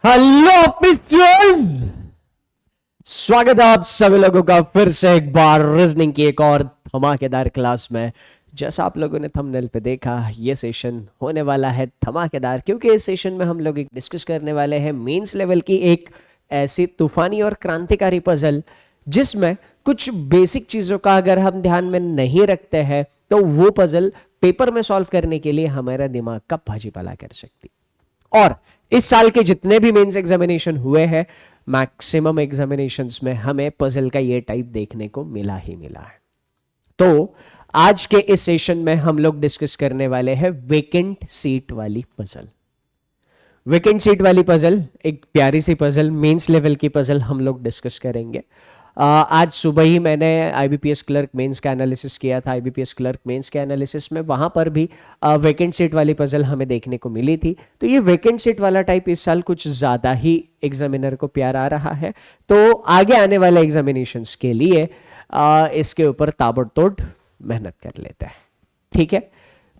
Hello officers, स्वागत है आप सभी लोगों का फिर से एक बार रीजनिंग की एक और धमाकेदार क्लास में। जैसा आप लोगों ने थंबनेल पे देखा, ये सेशन होने वाला है धमाकेदार, क्योंकि इस सेशन में हम लोग एक डिस्कस करने वाले हैं मेंस लेवल की एक ऐसी तूफानी और क्रांतिकारी पजल जिसमें कुछ बेसिक चीज़ों का अगर हम ध्यान में नहीं रखते हैं तो वो पजल पेपर में सॉल्व करने के लिए हमारा दिमाग का भाजीपाला कर सकती। और इस साल के जितने भी मेंस एग्जामिनेशन हुए हैं, मैक्सिमम एग्जामिनेशंस में हमें पजल का ये टाइप देखने को मिला ही मिला है। तो आज के इस सेशन में हम लोग डिस्कस करने वाले हैं वेकेंट सीट वाली पजल। वेकेंट सीट वाली पजल एक प्यारी सी पजल, मेंस लेवल की पजल हम लोग डिस्कस करेंगे। आज सुबह ही मैंने आईबीपीएस क्लर्क मेंस का एनालिसिस किया था। आईबीपीएस क्लर्क मेंस के एनालिसिस में वहां पर भी वेकेंट सीट वाली पजल हमें देखने को मिली थी। तो ये वेकेंट सीट वाला टाइप इस साल कुछ ज़्यादा ही एग्जामिनर को प्यार आ रहा है। तो आगे आने वाले एग्जामिनेशंस के लिए इसके ऊपर ताबड़तोड़ मेहनत कर लेते हैं। ठीक है,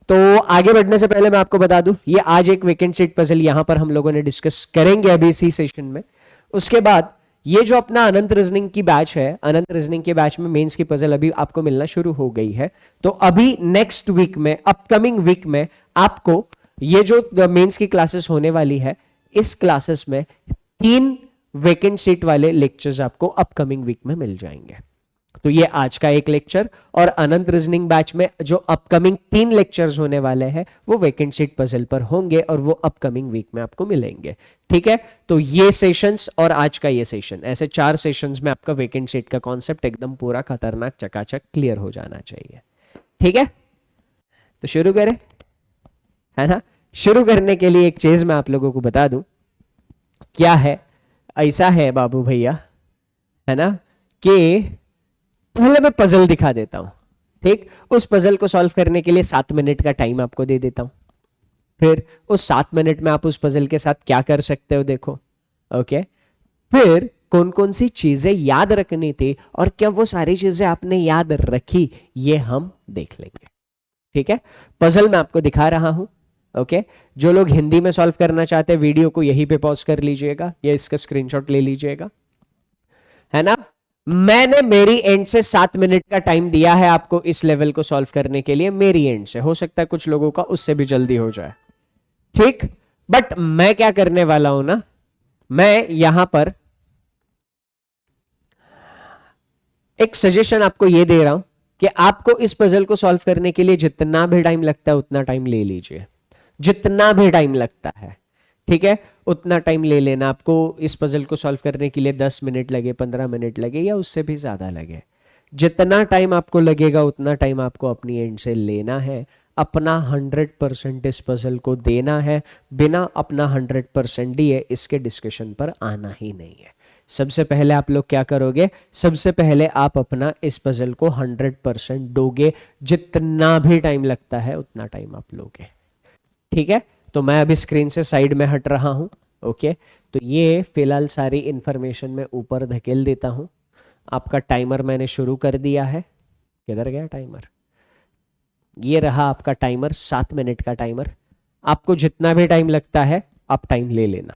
तो आगे बढ़ने से पहले मैं आपको बता दूं, ये आज एक वेकेंट सीट पजल यहां पर हम लोगों ने डिस्कस करेंगे अभी इसी सेशन में। उसके बाद ये जो अपना अनंत रीजनिंग की बैच है, अनंत रीजनिंग के बैच में मेंस की पजल अभी आपको मिलना शुरू हो गई है। तो अभी नेक्स्ट वीक में, अपकमिंग वीक में आपको ये जो मेंस की क्लासेस होने वाली है, इस क्लासेस में 3 वेकेंट सीट वाले लेक्चर्स आपको अपकमिंग वीक में मिल जाएंगे। तो ये आज का एक लेक्चर, और अनंत रीजनिंग बैच में जो अपकमिंग 3 लेक्चर्स होने वाले हैं वो वेकेंट सीट पजल पर होंगे और वो अपकमिंग वीक में आपको मिलेंगे। ठीक है, तो ये सेशंस और आज का ये सेशन, ऐसे 4 सेशंस में आपका वेकेंट सीट का कॉन्सेप्ट एकदम पूरा खतरनाक चकाचक क्लियर हो जाना चाहिए। ठीक है, तो शुरू करें, है ना। शुरू करने के लिए एक चीज मैं आप लोगों को बता दूं, क्या है, ऐसा है बाबू भैया, है ना, कि पहले मैं पजल दिखा देता हूं। ठीक, उस पजल को सॉल्व करने के लिए 7 मिनट का टाइम आपको दे देता हूं। फिर उस 7 मिनट में आप उस पजल के साथ क्या कर सकते हो देखो। ओके, फिर कौन कौन सी चीजें याद रखनी थी और क्या वो सारी चीजें आपने याद रखी, ये हम देख लेंगे। ठीक है, पजल मैं आपको दिखा रहा हूं। ओके, जो लोग हिंदी में सॉल्व करना चाहते हैं वीडियो को यहीं पे पॉज कर लीजिएगा या इसका स्क्रीनशॉट ले लीजिएगा, है ना। मैंने मेरी एंड से 7 मिनट का टाइम दिया है आपको इस लेवल को सॉल्व करने के लिए। मेरी एंड से हो सकता है कुछ लोगों का उससे भी जल्दी हो जाए। ठीक, बट मैं क्या करने वाला हूं ना, मैं यहां पर एक सजेशन आपको यह दे रहा हूं कि आपको इस पजल को सॉल्व करने के लिए जितना भी टाइम लगता है उतना टाइम ले लीजिए। जितना भी टाइम लगता है, ठीक है, उतना टाइम ले लेना। आपको इस पजल को सॉल्व करने के लिए 10 मिनट लगे, 15 मिनट लगे या उससे भी ज्यादा लगे, जितना टाइम आपको लगेगा उतना टाइम आपको अपनी एंड से लेना है। अपना 100% इस पजल को देना है। बिना अपना 100% दिए इसके डिस्कशन पर आना ही नहीं है। सबसे पहले आप लोग क्या करोगे, सबसे पहले आप अपना इस पजल को 100% दोगे। जितना भी टाइम लगता है उतना टाइम आप लोगे। ठीक है, तो मैं अभी स्क्रीन से साइड में हट रहा हूं। ओके, तो ये फिलहाल सारी इंफॉर्मेशन मैं ऊपर धकेल देता हूं। आपका टाइमर मैंने शुरू कर दिया है। किधर गया टाइमर, ये रहा आपका टाइमर, 7 मिनट का टाइमर। आपको जितना भी टाइम लगता है आप टाइम ले लेना।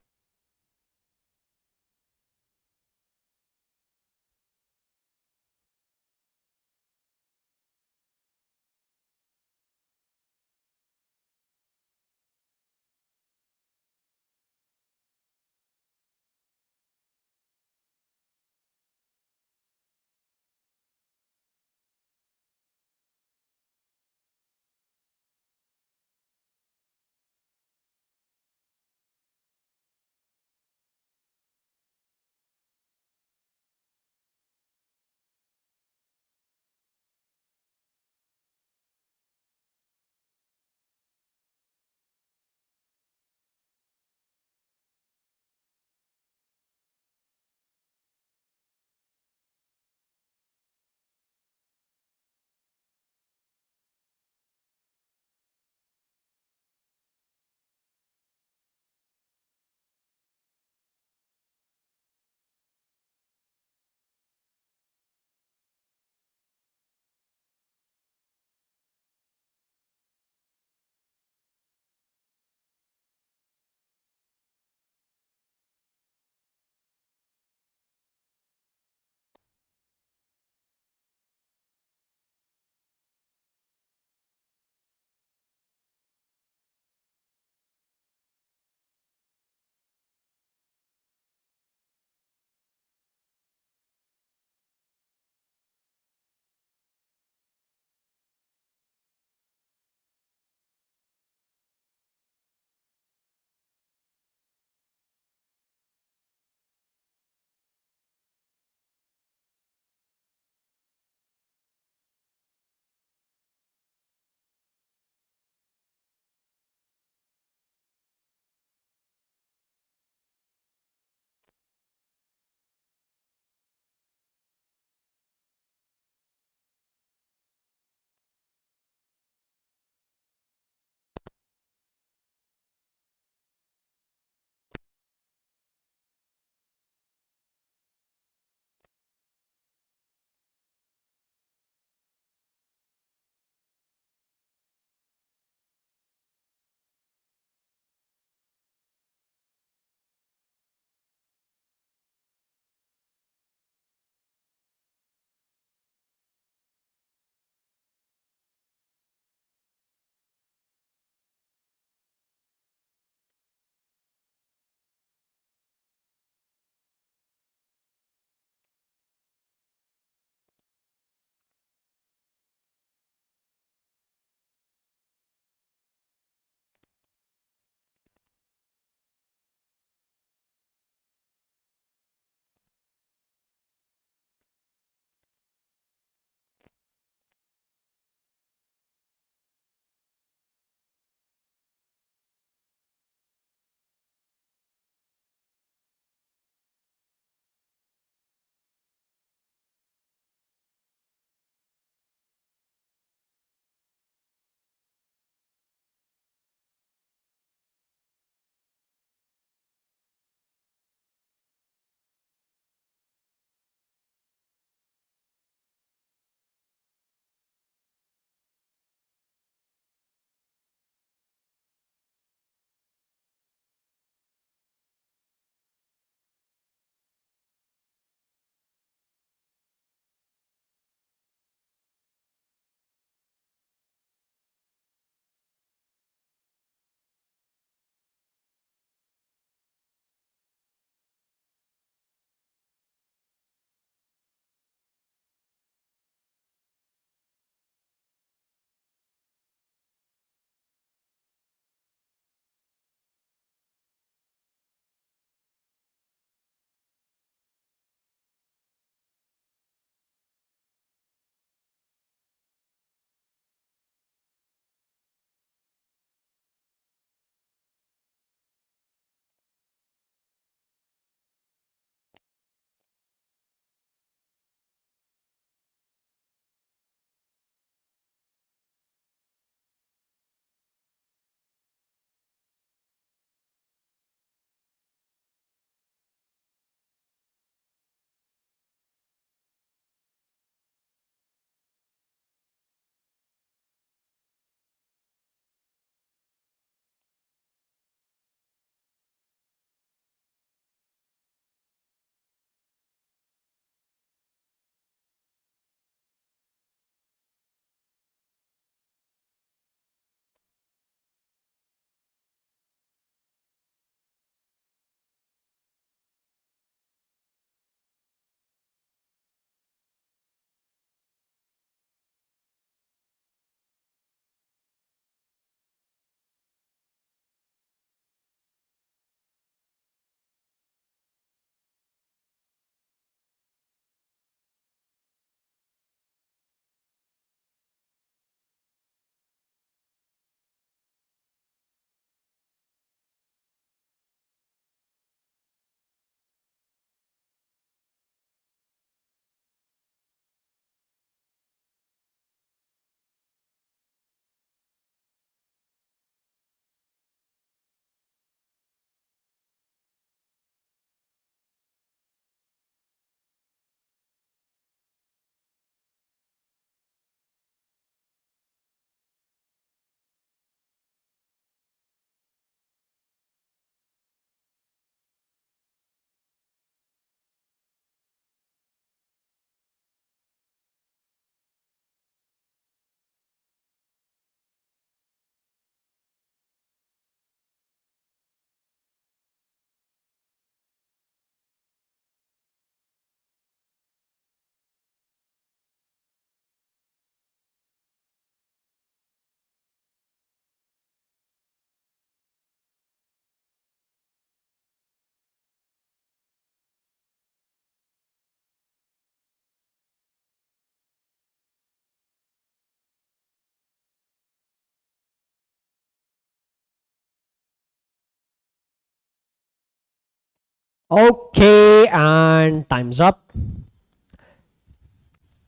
Okay and times up.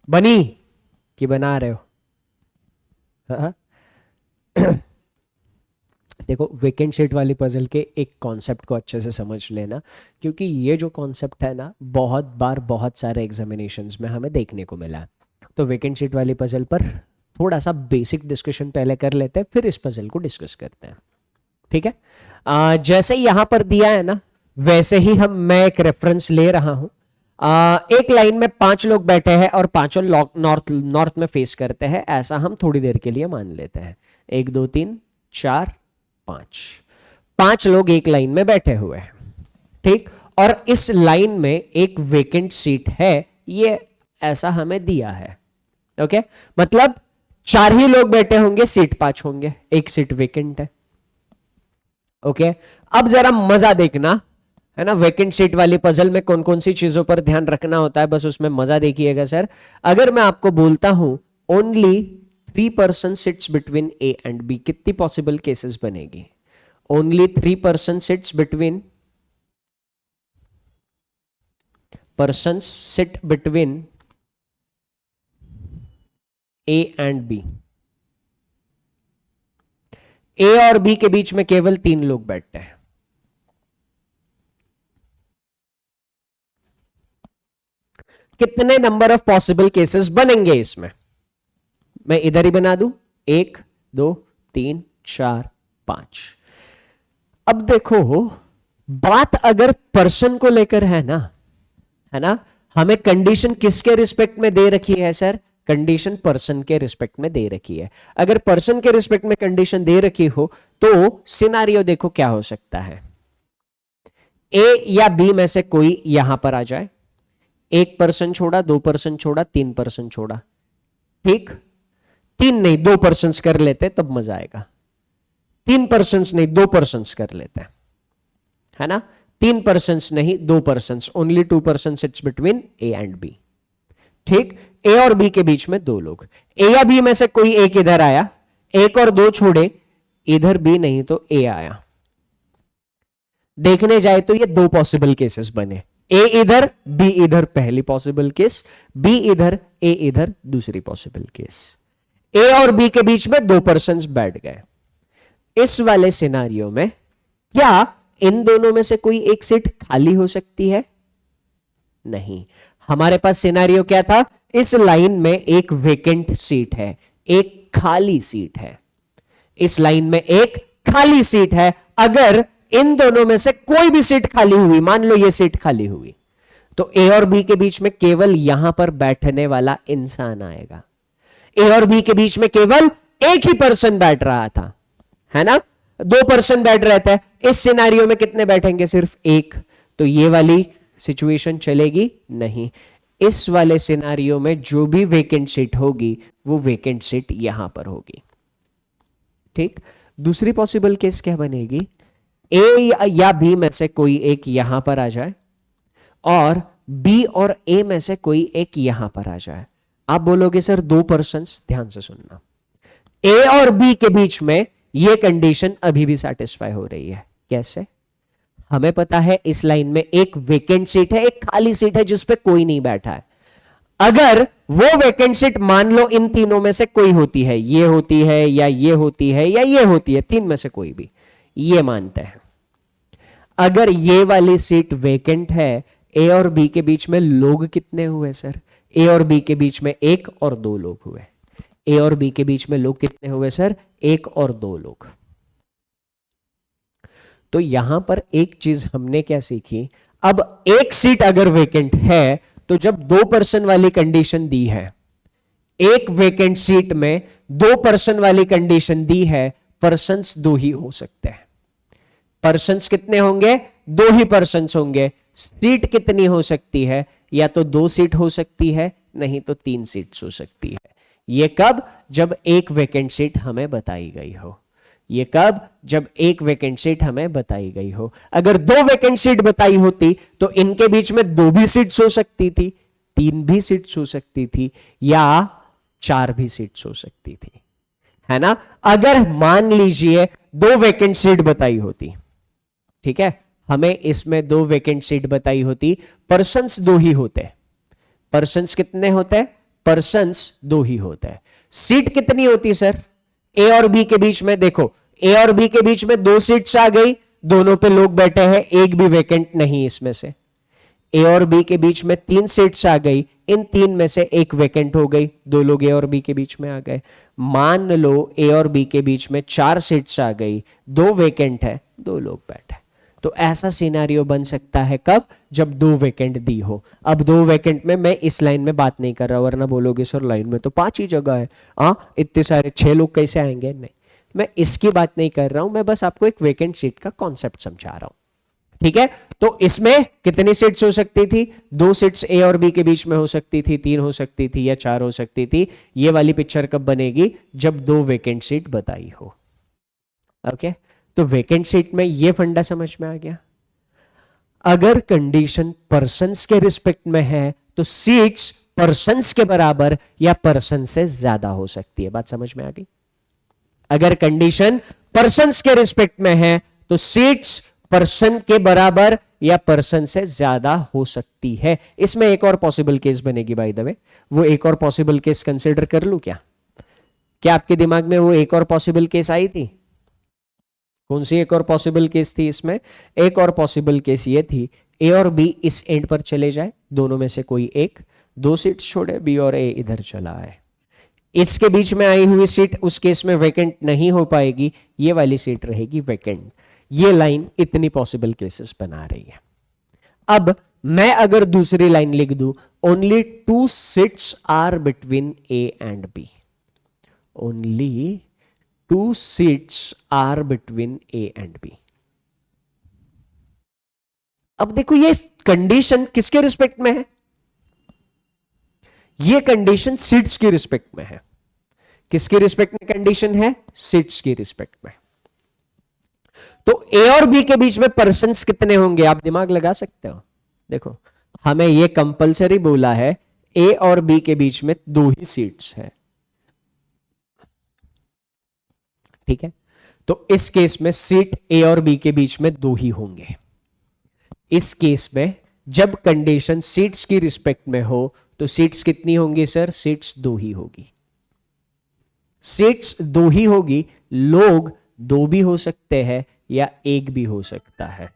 बनी कि बना रहे हो? हाँ? देखो, वेकेंट सीट वाली पजल के एक कॉन्सेप्ट को अच्छे से समझ लेना, क्योंकि ये जो कॉन्सेप्ट है ना, बहुत बार बहुत सारे एग्जामिनेशंस में हमें देखने को मिला है। तो वेकेंट सीट वाली पजल पर थोड़ा सा बेसिक डिस्कशन पहले कर लेते हैं, फिर इस पजल को डिस्कस करते हैं। ठीक है? जैसे यहां पर दिया है ना, वैसे ही मैं एक रेफरेंस ले रहा हूं। एक लाइन में 5 लोग बैठे हैं और पांचों नॉर्थ में फेस करते हैं, ऐसा हम थोड़ी देर के लिए मान लेते हैं। 1 2 3 4 5, 5 लोग एक लाइन में बैठे हुए हैं। ठीक? और इस लाइन में एक वेकेंट सीट है, ये ऐसा हमें दिया है। ओके? मतलब 4 ही लोग बैठे होंगे, सीट 5 होंगे, एक सीट वेकेंट है। ओके? अब जरा मजा देखना, है ना, वेकेंट सीट वाली पजल में कौन कौन सी चीजों पर ध्यान रखना होता है, बस उसमें मजा देखिएगा सर। अगर मैं आपको बोलता हूं only 3 person sits between A and B, कितनी पॉसिबल केसेस बनेगी? Only 3 person sits between, person sit between A and B. A और बी के बीच में केवल 3 लोग बैठते हैं। कितने नंबर ऑफ पॉसिबल केसेस बनेंगे इसमें? मैं इधर ही बना दूं, 1 2 3 4 5। अब देखो, बात अगर पर्सन को लेकर है ना, हमें कंडीशन किसके रिस्पेक्ट में दे रखी है सर? कंडीशन पर्सन के रिस्पेक्ट में दे रखी है। अगर पर्सन के रिस्पेक्ट में कंडीशन दे रखी हो तो सिनारियो देखो क्या हो सकता है। ए या बी में से कोई यहां पर आ जाए, 1 पर्सन छोड़ा, 2 पर्सन छोड़ा, 3 पर्सन छोड़ा। ठीक? 3 नहीं, 2 पर्सन कर लेते तब मजा आएगा। 3 पर्सन नहीं, 2 पर्सन कर लेते हैं, है ना? 3 पर्सन नहीं, 2 person, only 2 person sits between A and B. ठीक? ए और बी के बीच में 2 लोग, ए या बी में से कोई एक इधर आया, 1 और 2 छोड़े, इधर बी नहीं तो ए आया। देखने जाए तो ये 2 पॉसिबल केसेस बने, ए इधर बी इधर, पहली पॉसिबल केस, बी इधर ए इधर, दूसरी पॉसिबल केस। ए और बी के बीच में 2 पर्सन बैठ गए। इस वाले सिनारियो में क्या इन दोनों में से कोई एक सीट खाली हो सकती है? नहीं। हमारे पास सिनारियो क्या था? इस लाइन में एक वेकेंट सीट है, एक खाली सीट है। इस लाइन में एक खाली सीट है। अगर इन दोनों में से कोई भी सीट खाली हुई, मान लो ये सीट खाली हुई, तो ए और बी के बीच में केवल यहां पर बैठने वाला इंसान आएगा। ए और बी के बीच में केवल एक ही पर्सन बैठ रहा था, है ना? 2 पर्सन बैठ रहे थे, इस सिनेरियो में कितने बैठेंगे? सिर्फ एक। तो ये वाली सिचुएशन चलेगी नहीं। इस वाले सिनेरियो में जो भी वेकेंट सीट होगी वो वेकेंट सीट यहां पर होगी। ठीक? दूसरी पॉसिबल केस क्या बनेगी? ए या बी में से कोई एक यहां पर आ जाए और बी और ए में से कोई एक यहां पर आ जाए। आप बोलोगे सर 2 पर्सन्स, ध्यान से सुनना, ए और बी के बीच में ये कंडीशन अभी भी सेटिस्फाई हो रही है। कैसे? हमें पता है इस लाइन में एक वेकेंट सीट है, एक खाली सीट है जिसपे कोई नहीं बैठा है। अगर वो वेकेंट सीट मान लो इन तीनों में से कोई होती है, ये होती है या ये होती है या ये होती है, 3 में से कोई भी, ये मानते हैं। अगर ये वाली सीट वेकेंट है, ए और बी के बीच में लोग कितने हुए सर? ए और बी के बीच में 1 और 2 लोग हुए। ए और बी के बीच में लोग कितने हुए सर? 1 और 2 लोग। तो यहां पर एक चीज हमने क्या सीखी, अब एक सीट अगर वेकेंट है तो जब 2 पर्सन वाली कंडीशन दी है, एक वेकेंट सीट में 2 पर्सन वाली कंडीशन दी है, पर्सन्स 2 ही हो सकते हैं। पर्सन्स कितने होंगे? 2 ही पर्सन्स होंगे। सीट कितनी हो सकती है? या तो 2 सीट हो सकती है, नहीं तो 3 सीट्स हो सकती है। ये कब? जब एक वेकेंट सीट हमें बताई गई हो। ये कब? जब एक वेकेंट सीट हमें बताई गई हो। अगर 2 वेकेंट सीट बताई होती तो इनके बीच में 2 भी सीट्स हो सकती थी, 3 भी सीट्स हो सकती थी, या 4 भी सीट्स हो सकती थी, है ना? अगर मान लीजिए 2 वेकेंट सीट बताई होती, ठीक है, हमें इसमें 2 वेकेंट सीट बताई होती, पर्सन्स 2 ही होते हैं। पर्सन्स कितने होते हैं? पर्सन्स 2 ही होते हैं। सीट कितनी होती सर? ए और बी के बीच में, देखो ए और बी के बीच में 2 सीट्स आ गई, दोनों पे लोग बैठे हैं, एक भी वेकेंट नहीं इसमें से। ए और बी के बीच में 3 सीट्स आ गई, इन 3 में से एक वेकेंट हो गई, 2 लोग ए और बी के बीच में आ गए। मान लो ए और बी के बीच में 4 सीट्स आ गई, 2 वेकेंट है, 2 लोग बैठे। तो ऐसा सिनेरियो बन सकता है कब? जब 2 वेकेंट दी हो। अब 2 वेकेंट में मैं इस लाइन में बात नहीं कर रहा, वरना बोलोगे सर लाइन में तो 5 ही जगह है, इतने सारे 6 लोग कैसे आएंगे? नहीं, मैं इसकी बात नहीं कर रहा हूं, मैं बस आपको एक वेकेंट सीट का कॉन्सेप्ट समझा रहा हूं। ठीक है, तो इसमें कितनी सीट्स हो सकती थी? 2 सीट्स ए और बी के बीच में हो सकती थी, 3 हो सकती थी या 4 हो सकती थी। ये वाली पिक्चर कब बनेगी? जब 2 वेकेंट सीट बताई हो। ओके, तो वेकेंट सीट में ये फंडा समझ में आ गया। अगर कंडीशन पर्सन्स के रिस्पेक्ट में है तो सीट्स पर्सन्स के बराबर या पर्सन से ज्यादा हो सकती है। बात समझ में आ गई? अगर कंडीशन पर्सन्स के रिस्पेक्ट में है तो सीट्स पर्सन के बराबर या पर्सन से ज्यादा हो सकती है। इसमें एक और पॉसिबल केस बनेगी बाय द वे, वो एक और पॉसिबल केस कंसीडर कर लूं क्या? क्या आपके दिमाग में वो एक और पॉसिबल केस आई थी? कौन सी एक और पॉसिबल केस थी इसमें? एक और पॉसिबल केस ये थी, ए और बी इस एंड पर चले जाए, दोनों में से कोई एक, 2 सीट छोड़े, बी और ए इधर चला आए। इसके बीच में आई हुई सीट उस केस में वेकेंट नहीं हो पाएगी, ये वाली सीट रहेगी वेकेंट। ये लाइन इतनी पॉसिबल केसेस बना रही है। अब मैं अगर दूसरी लाइन लिख दूं, only 2 seats are between A and B, only 2 seats are between A and B. अब देखो ये कंडीशन किसके रिस्पेक्ट में है? ये कंडीशन सीट्स की रिस्पेक्ट में है। किसकी रिस्पेक्ट में कंडीशन है? सीट्स की रिस्पेक्ट में। तो ए और बी के बीच में पर्सन्स कितने होंगे? आप दिमाग लगा सकते हो। देखो हमें ये कंपलसरी बोला है, ए और बी के बीच में 2 ही सीट्स है। ठीक है, तो इस केस में सीट ए और बी के बीच में 2 ही होंगे। इस केस में जब कंडीशन सीट्स की रिस्पेक्ट में हो तो सीट्स कितनी होंगी सर? सीट्स 2 ही होगी। सीट्स 2 ही होगी, लोग 2 भी हो सकते हैं या 1 भी हो सकता है।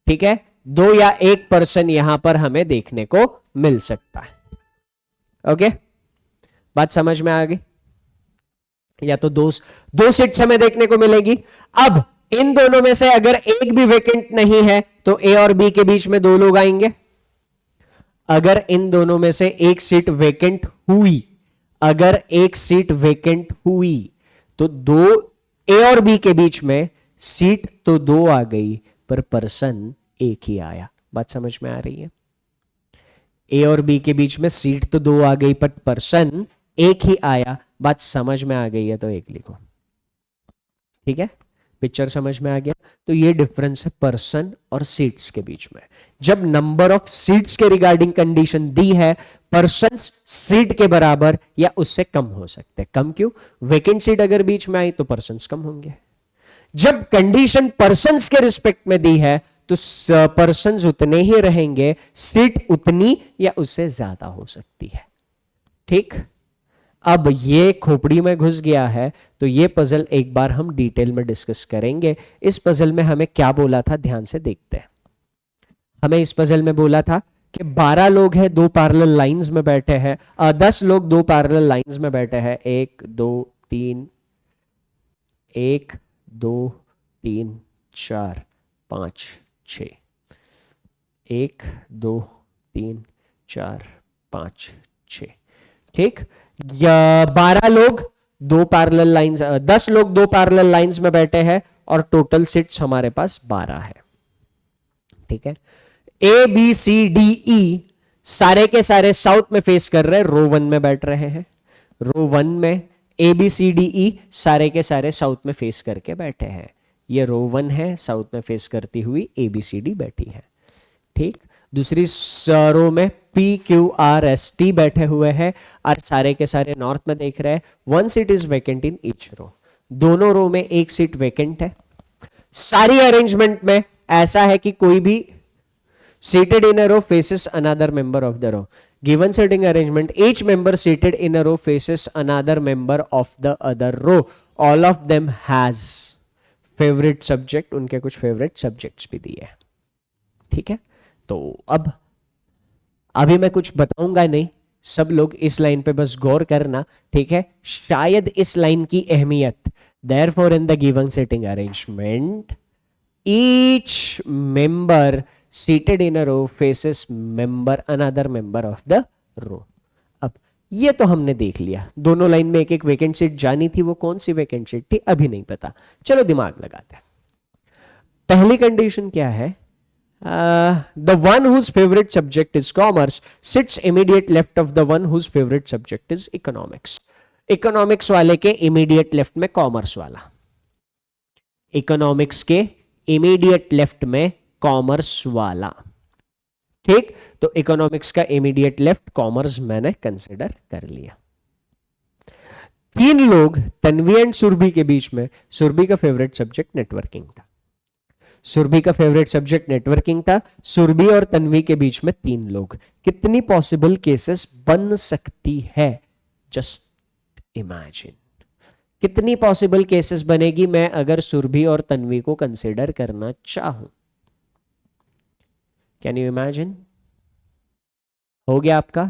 ठीक है, 2 या 1 पर्सन यहां पर हमें देखने को मिल सकता है। ओके, बात समझ में आ गई? या तो 2 सीट्स हमें देखने को मिलेगी। अब इन दोनों में से अगर एक भी वेकेंट नहीं है तो ए और बी के बीच में 2 लोग आएंगे। अगर इन दोनों में से एक सीट वेकेंट हुई, अगर एक सीट वेकेंट हुई तो 2 ए और बी के बीच में सीट तो 2 आ गई पर पर्सन 1 ही आया। बात समझ में आ रही है? ए और बी के बीच में सीट तो 2 आ गई पर पर्सन 1 ही आया। बात समझ में आ गई है तो 1 लिखो। ठीक है, पिक्चर समझ में आ गया? तो ये डिफरेंस है पर्सन और सीट्स के बीच में। जब नंबर ऑफ सीट्स के रिगार्डिंग कंडीशन दी है, पर्सन सीट के बराबर या उससे कम हो सकते हैं। कम क्यों? वेकेंट सीट अगर बीच में आई तो पर्सन कम होंगे। जब कंडीशन पर्सन्स के रिस्पेक्ट में दी है तो पर्सन्स उतने ही रहेंगे, सीट उतनी या उससे ज्यादा हो सकती है। ठीक, अब ये खोपड़ी में घुस गया है तो ये पजल एक बार हम डिटेल में डिस्कस करेंगे। इस पजल में हमें क्या बोला था, ध्यान से देखते हैं। हमें इस पजल में बोला था कि 12 लोग हैं, 2 पैरेलल लाइंस में बैठे हैं, 10 लोग 2 पैरेलल लाइंस में बैठे हैं, 1 2 3 1 2 3 4 5 6, 1 2 3 4 5 6। ठीक, 12 लोग 2 पैरेलल लाइंस, 10 लोग 2 पैरेलल लाइंस में बैठे हैं और टोटल सीट्स हमारे पास 12 है। ठीक है, A B C D E सारे के सारे साउथ में फेस कर रहे हैं, रो 1 में बैठ रहे हैं। रो 1 में A B C D E सारे के सारे साउथ में फेस करके बैठे हैं। ये रो 1 है, साउथ में फेस करती हुई ए बी सी डी बैठी है। ठीक, दूसरी रो में P Q R S T बैठे हुए हैं और सारे के सारे नॉर्थ में देख रहे हैं। 1 seat is vacant in each row, दोनों रो में 1 सीट वैकेंट है। सारी अरेंजमेंट में ऐसा है कि कोई भी seated in a row faces another member of the row. Given seating arrangement, each member seated in a row faces another member of the other row. All of them has favorite subject. उनके कुछ favorite subjects भी दिए हैं, ठीक है। तो अब अभी मैं कुछ बताऊंगा नहीं, सब लोग इस लाइन पे बस गौर करना, ठीक है। शायद इस लाइन की अहमियत, therefore in the given seating arrangement each member seated in a row faces another member of the row. अब ये तो हमने देख लिया, दोनों लाइन में एक एक वैकेंट सीट जानी थी, वो कौन सी वैकेंट सीट थी अभी नहीं पता, चलो दिमाग लगाते हैं। पहली कंडीशन क्या है, the one whose favorite subject is commerce sits immediate left of the one whose favorite subject is economics. Economics वाले के इमीडिएट लेफ्ट में कॉमर्स वाला, इकोनॉमिक्स के इमीडिएट लेफ्ट में कॉमर्स वाला, ठीक। तो इकोनॉमिक्स का इमीडिएट लेफ्ट कॉमर्स मैंने कंसिडर कर लिया। तीन लोग तन्वी एंड सुरभि के बीच में, सुरभि का फेवरेट सब्जेक्ट नेटवर्किंग था, सुरभि का फेवरेट सब्जेक्ट नेटवर्किंग था, सुरभि और तन्वी के बीच में तीन लोग, कितनी पॉसिबल केसेस बन सकती है, जस्ट इमेजिन कितनी पॉसिबल केसेस बनेगी मैं अगर सुरभि और तन्वी को कंसिडर करना चाहूं। कैन यू इमेजिन, हो गया आपका,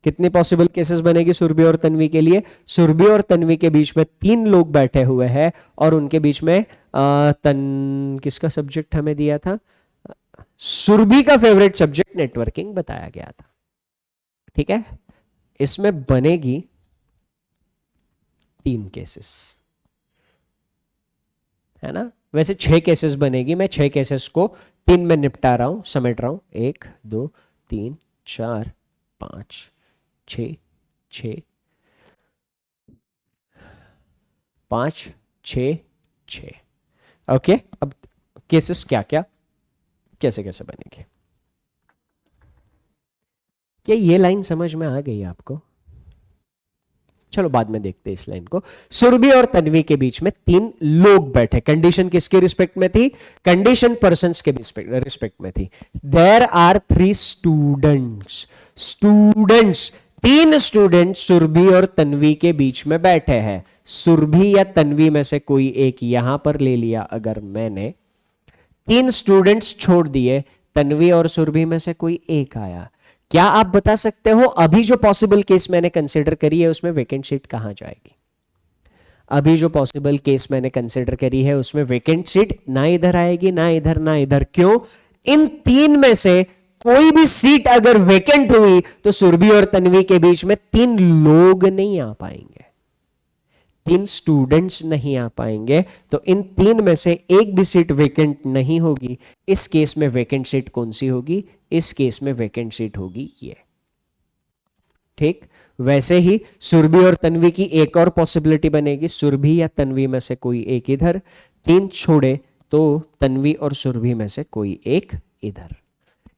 कितनी पॉसिबल केसेस बनेगी सुरभि और तन्वी के लिए। सुरभि और तन्वी के बीच में तीन लोग बैठे हुए हैं और उनके बीच में किसका सब्जेक्ट हमें दिया था, सुरभि का फेवरेट सब्जेक्ट नेटवर्किंग बताया गया था, ठीक है। इसमें बनेगी तीन केसेस, है ना, वैसे 6 केसेस बनेगी, मैं 6 केसेस को 3 में निपटा रहा हूं, समेट रहा हूं, 1 2 3 4 5 6 6 5 6 6। ओके, अब केसेस क्या क्या कैसे कैसे बनेंगे, क्या ये लाइन समझ में आ गई आपको? चलो बाद में देखते हैं इस लाइन को। सुरभि और तन्वी के बीच में तीन लोग बैठे, कंडीशन किसके रिस्पेक्ट में थी, कंडीशन पर्संस के रिस्पेक्ट में थी। देयर आर 3 स्टूडेंट्स, स्टूडेंट्स तीन स्टूडेंट सुरभि और तन्वी के बीच में बैठे हैं। सुरभि या तन्वी में से कोई एक यहां पर ले लिया, अगर मैंने 3 स्टूडेंट्स छोड़ दिए, तन्वी और सुरभि में से कोई एक आया, क्या आप बता सकते हो अभी जो पॉसिबल केस मैंने कंसिडर करी है उसमें वैकेंट सीट कहां जाएगी? अभी जो पॉसिबल केस मैंने कंसिडर करी है उसमें वैकेंट सीट ना इधर आएगी ना इधर ना इधर। क्यों? इन तीन में से कोई भी सीट अगर वैकेंट हुई तो सुरभि और तन्वी के बीच में 3 लोग नहीं आ पाएंगे, 3 स्टूडेंट्स नहीं आ पाएंगे, तो इन 3 में से एक भी सीट वैकेंट नहीं होगी। इस केस में वैकेंट सीट कौन सी होगी? इस केस में वैकेंट सीट होगी ये, ठीक। वैसे ही सुरभि और तन्वी की एक और पॉसिबिलिटी बनेगी, सुरभि या तन्वी में से कोई एक इधर, 3 छोड़े तो तन्वी और सुरभि में से कोई एक इधर।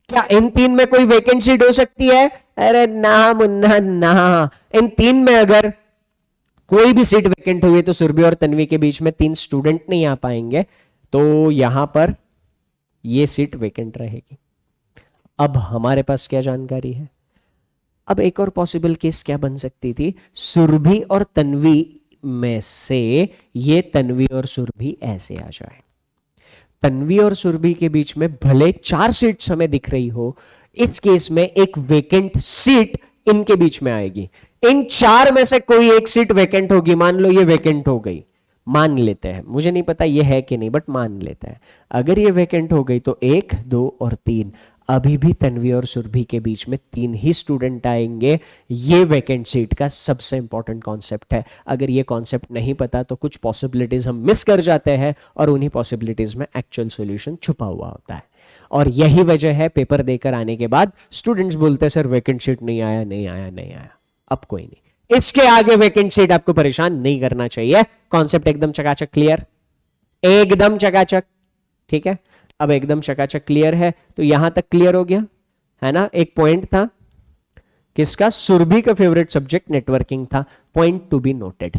क्या इन 3 में कोई वैकेंट सीट हो सकती है? अरे ना मुन्ना ना, इन 3 में अगर कोई भी सीट वैकेंट हुई तो सुरभि और तन्वी के बीच में 3 स्टूडेंट नहीं आ पाएंगे, तो यहां पर ये सीट वैकेंट रहेगी। अब हमारे पास क्या जानकारी है? अब एक और पॉसिबल केस क्या बन सकती थी, सुरभि और तन्वी में से ये तन्वी और सुरभि ऐसे आ जाए, तन्वी और सुरभि के बीच में भले 4 सीट्स हमें दिख रही हो, इस केस में एक वैकेंट सीट इनके बीच में आएगी। इन 4 में से कोई एक सीट वैकेंट होगी, मान लो ये वैकेंट हो गई, मान लेते हैं, मुझे नहीं पता ये है कि नहीं बट मान लेते हैं, अगर ये वैकेंट हो गई तो 1 2 और 3, अभी भी तन्वी और सुरभि के बीच में 3 ही स्टूडेंट आएंगे। ये वैकेंट सीट का सबसे इंपॉर्टेंट कॉन्सेप्ट है। अगर ये कॉन्सेप्ट नहीं पता तो कुछ पॉसिबिलिटीज हम मिस कर जाते हैं और उन्हीं पॉसिबिलिटीज में एक्चुअल सॉल्यूशन छुपा हुआ होता है। और यही वजह है पेपर देकर आने के बाद स्टूडेंट्स बोलते हैं सर वैकेंट सीट नहीं आया नहीं आया नहीं आया। अब कोई नहीं, इसके आगे वैकेंट सीट आपको परेशान नहीं करना चाहिए। कॉन्सेप्ट एकदम चकाचक क्लियर, एकदम चकाचक, ठीक है। अब एकदम चकाचक क्लियर है, तो यहां तक क्लियर हो गया है ना। एक पॉइंट था किसका, सुरभि का फेवरेट सब्जेक्ट नेटवर्किंग था, point to be noted.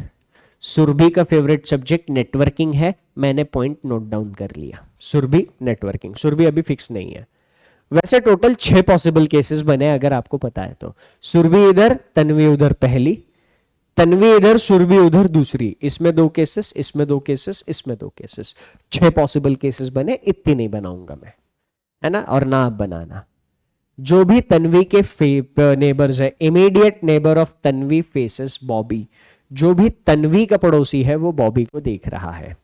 Surabhi का फेवरेट सब्जेक्ट नेटवर्किंग है, मैंने पॉइंट नोट डाउन कर लिया। सुरभि नेटवर्किंग, सुरभि अभी फिक्स नहीं है। वैसे टोटल 6 पॉसिबल केसेस बने अगर आपको पता है तो। सुरभि इधर, तन्वी उधर पहली, तन्वी इधर, सुरभि उधर दूसरी, इसमें 2 केसेस, इसमें 2 केसेस, इसमें 2 केसेस, 6 पॉसिबल केसेस बने। इतनी नहीं बनाऊंगा मैं, है ना, और ना आप बनाना। जो भी तन्वी के नेबर्स है, immediate neighbour of Tanvi faces Bobby, जो भी तन्वी का पड़ोसी है वो बॉबी को देख रहा है।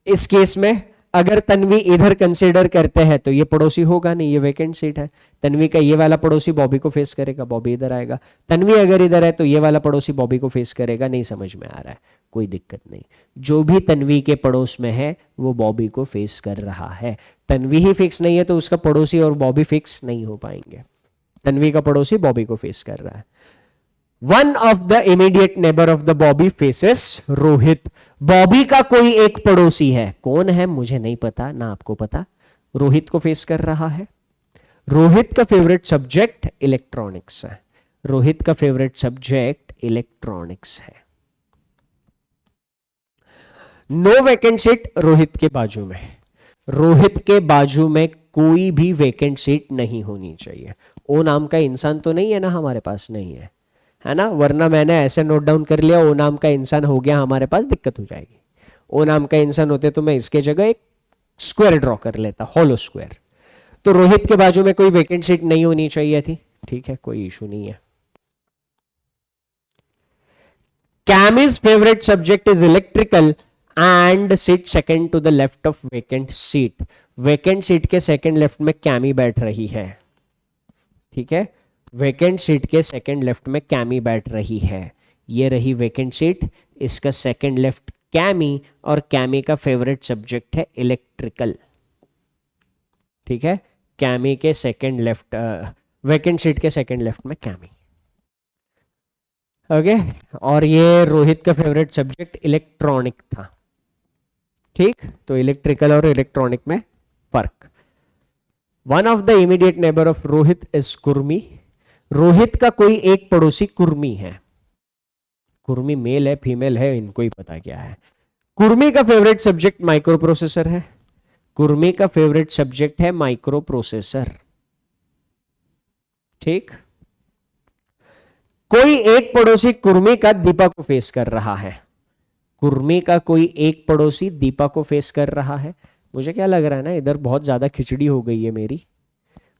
इस केस में अगर तन्वी इधर कंसीडर करते हैं तो ये पड़ोसी होगा नहीं, ये वेकेंट सीट है। तन्वी का ये वाला पड़ोसी बॉबी को फेस करेगा, बॉबी इधर आएगा। तन्वी अगर इधर है तो ये वाला पड़ोसी बॉबी को फेस करेगा। नहीं समझ में आ रहा है, कोई दिक्कत नहीं। जो भी तन्वी के पड़ोस में है वो बॉबी को फेस कर रहा है। तन्वी ही फिक्स नहीं है तो उसका पड़ोसी और बॉबी फिक्स नहीं हो पाएंगे। तन्वी का पड़ोसी बॉबी को फेस कर रहा है। One of the immediate neighbour of the Bobby faces Rohit. Bobby का कोई एक पड़ोसी है, कौन है मुझे नहीं पता, ना आपको पता, रोहित को फेस कर रहा है। रोहित का फेवरेट सब्जेक्ट इलेक्ट्रॉनिक्स है। रोहित का फेवरेट सब्जेक्ट इलेक्ट्रॉनिक्स है। नो वैकेंट सीट रोहित के बाजू में। रोहित के बाजू में कोई भी वैकेंट सीट नहीं होनी चाहिए। ओ नाम का इंसान तो नहीं है ना हमारे पास, नहीं है, है ना, वरना मैंने ऐसे नोट डाउन कर लिया ओ नाम का इंसान हो गया हमारे पास, दिक्कत हो जाएगी। ओ नाम का इंसान होते तो मैं इसके जगह एक स्क्वायर ड्रॉ कर लेता, हॉलो स्क्वायर। तो रोहित के बाजू में कोई वैकेंट सीट नहीं होनी चाहिए थी, ठीक है, कोई इशू नहीं है। Cammy's favourite subject is electrical and seat second to the left of vacant seat. Vacant seat के सेकंड लेफ्ट में कैमी बैठ रही है, ठीक है, वैकेंट सीट के सेकंड लेफ्ट में कैमी बैठ रही है। ये रही वैकेंट सीट, इसका सेकंड लेफ्ट कैमी, और कैमी का फेवरेट सब्जेक्ट है इलेक्ट्रिकल, ठीक है। कैमी के सेकंड लेफ्ट, वैकेंट सीट के सेकंड लेफ्ट में कैमी, ओके। और ये रोहित का फेवरेट सब्जेक्ट इलेक्ट्रॉनिक था, ठीक। तो इलेक्ट्रिकल और इलेक्ट्रॉनिक में फर्क। One of the immediate neighbour of Rohit is Kurmi. Rohit का कोई एक पड़ोसी कुर्मी है। कुर्मी मेल है फीमेल है इनको ही पता क्या है। कुर्मी का फेवरेट सब्जेक्ट माइक्रो प्रोसेसर है। कुर्मी का फेवरेट सब्जेक्ट है माइक्रो प्रोसेसर, ठीक। कोई एक पड़ोसी कुर्मी का दीपा को फेस कर रहा है। कुर्मी का कोई एक पड़ोसी दीपा को फेस कर रहा है। मुझे क्या लग रहा है ना, इधर बहुत ज्यादा खिचड़ी हो गई है मेरी।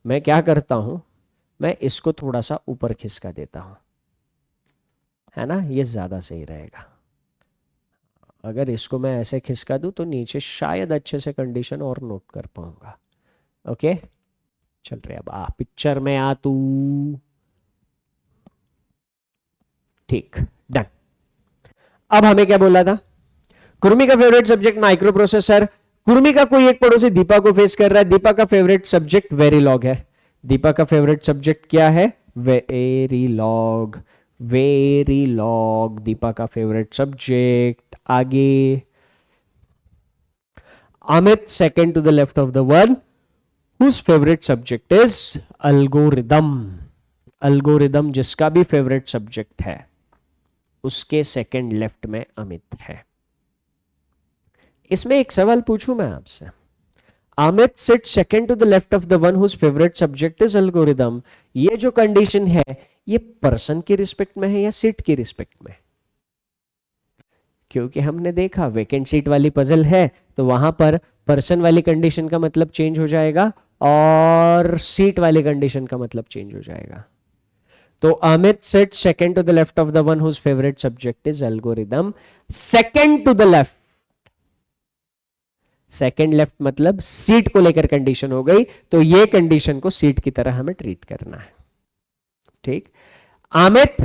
मैं क्या करता हूं, मैं इसको थोड़ा सा ऊपर खिसका देता हूं, है ना, ये ज्यादा सही रहेगा। अगर इसको मैं ऐसे खिसका दूं तो नीचे शायद अच्छे से कंडीशन और नोट कर पाऊंगा। ओके चल रहे, अब आ पिक्चर में आ तू, ठीक, डन। अब हमें क्या बोला था, कुर्मी का favourite subject micro processor. Kurmi का कोई एक पड़ोसी दीपा को फेस कर रहा है। दीपा का फेवरेट सब्जेक्ट वेरीलॉग है। दीपा का फेवरेट सब्जेक्ट क्या है, वेरीलॉग। वेरीलॉग दीपा का फेवरेट सब्जेक्ट। आगे Amit second to the left of the one whose favourite subject is algorithm. Algorithm जिसका भी फेवरेट सब्जेक्ट है उसके सेकंड लेफ्ट में अमित है। इसमें एक सवाल पूछूं मैं आपसे, Amit sit second to the left of the one whose favourite subject is algorithm. ये जो कंडीशन है ये पर्सन के रिस्पेक्ट में है या सीट के रिस्पेक्ट में? क्योंकि हमने देखा वेकेंट सीट वाली पजल है तो वहां पर पर्सन वाली कंडीशन का मतलब चेंज हो जाएगा और सीट वाली कंडीशन का मतलब चेंज हो जाएगा। तो Amit sit second to the left of the one whose favourite subject is algorithm. Second to the left, second left मतलब सीट को लेकर कंडीशन हो गई, तो ये कंडीशन को सीट की तरह हमें ट्रीट करना है, ठीक। अमित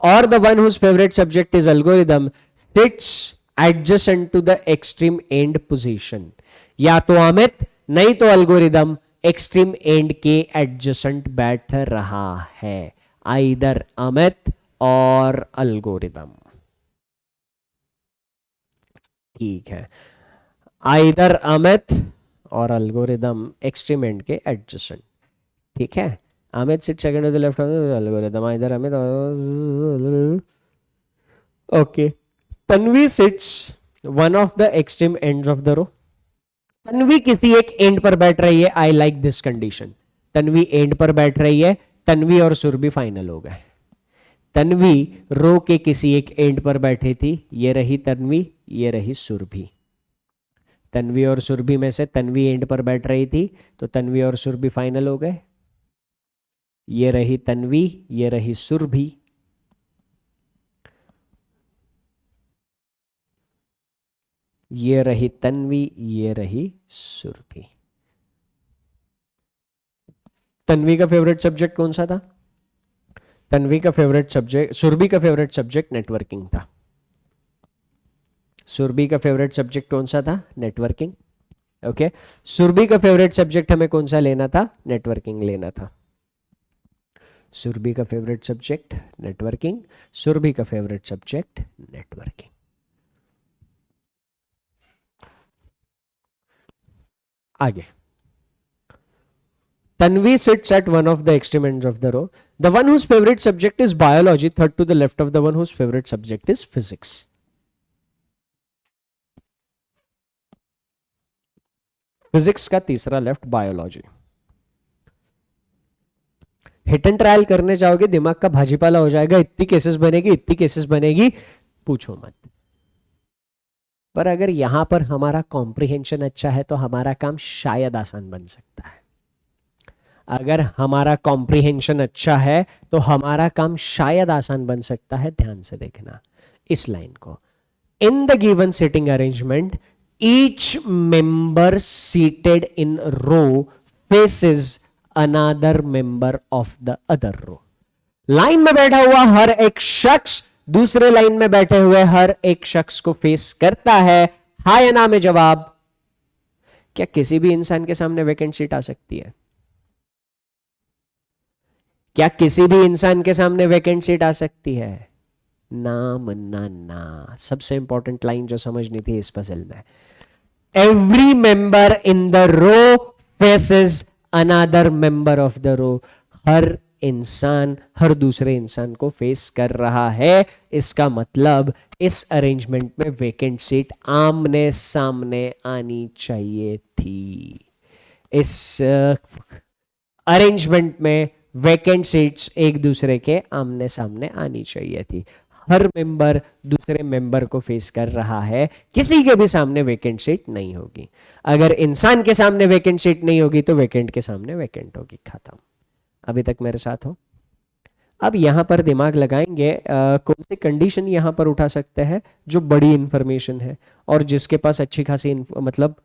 और the one whose favourite subject is algorithm sits adjacent to the extreme end position. या तो अमित नहीं तो एल्गोरिदम एक्सट्रीम एंड के एडजेसेंट बैठ रहा है। आइदर अमित और एल्गोरिदम, ठीक है, आइदर अमित और एल्गोरिदम एक्सट्रीम एंड के एडजेसेंट, ठीक है। Amit sit second to the left of the algorithm, either Amit, okay. Tanvi sits one of the extreme ends of the row. Tanvi किसी एक एंड पर बैठ रही है। I like this condition. Tanvi end पर बैठ रही है। तन्वी और सुरभि फाइनल हो गए। तन्वी रो के किसी एक एंड पर बैठी थी। ये रही तन्वी, ये रही सुरभि। तन्वी और सुरभि में से तन्वी एंड पर बैठ रही थी, तो तन्वी और सुरभि फाइनल हो गए। ये रही तन्वी, ये रही सुरभि। ये रही तन्वी, ये रही सुरभि। तन्वी का फेवरेट सब्जेक्ट कौन सा था? तन्वी का फेवरेट सब्जेक्ट, सुरभि का फेवरेट सब्जेक्ट नेटवर्किंग था। सुरभि का फेवरेट सब्जेक्ट कौन सा था? नेटवर्किंग। ओके, सुरभि का फेवरेट सब्जेक्ट हमें कौन सा लेना था? नेटवर्किंग लेना था। सुरभि का फेवरेट सब्जेक्ट नेटवर्किंग, सुरभि का फेवरेट सब्जेक्ट नेटवर्किंग। आगे, Tanvi sits at one of the extreme ends of the row. The one whose favorite subject is biology, third to the left of the one whose favorite subject is physics. Physics का तीसरा left, biology. Hit and trial करने जाओगे, दिमाग का भाजीपाला हो जाएगा। इतनी केसेस बनेगी, इतनी केसेस बनेगी, पूछो मत। पर अगर यहां पर हमारा कॉम्प्रिहेंशन अच्छा है तो हमारा काम शायद आसान बन सकता है। अगर हमारा कॉम्प्रिहेंशन अच्छा है तो हमारा काम शायद आसान बन सकता है। ध्यान से देखना इस लाइन को। In the given seating arrangement, each member seated in row faces another member of the other row. Line में बैठा हुआ हर एक शख्स दूसरे लाइन में बैठे हुए हर एक शख्स को फेस करता है। हाँ या ना में जवाब। क्या किसी भी इंसान के सामने वैकेंट सीट आ सकती है? क्या किसी भी इंसान के सामने वैकेंट सीट आ सकती है? नाम ना ना। सबसे इंपॉर्टेंट लाइन जो समझनी थी इस पजल में, every member in the row faces another member of the row. हर इंसान हर दूसरे इंसान को फेस कर रहा है। इसका मतलब इस अरेंजमेंट में वैकेंट सीट आमने सामने आनी चाहिए थी। इस अरेंजमेंट में वैकेंट सीट्स एक दूसरे के आमने सामने आनी चाहिए थी। हर मेंबर दूसरे मेंबर को फेस कर रहा है, किसी के भी सामने वैकेंट सीट नहीं होगी। अगर इंसान के सामने वैकेंट सीट नहीं होगी तो वैकेंट के सामने वैकेंट होगी। खत्म। अभी तक मेरे साथ हो? अब यहां पर दिमाग लगाएंगे कौन सी कंडीशन यहां पर उठा सकते हैं जो बड़ी इंफॉर्मेशन है और जिसके पास अच्छी खासी मतलब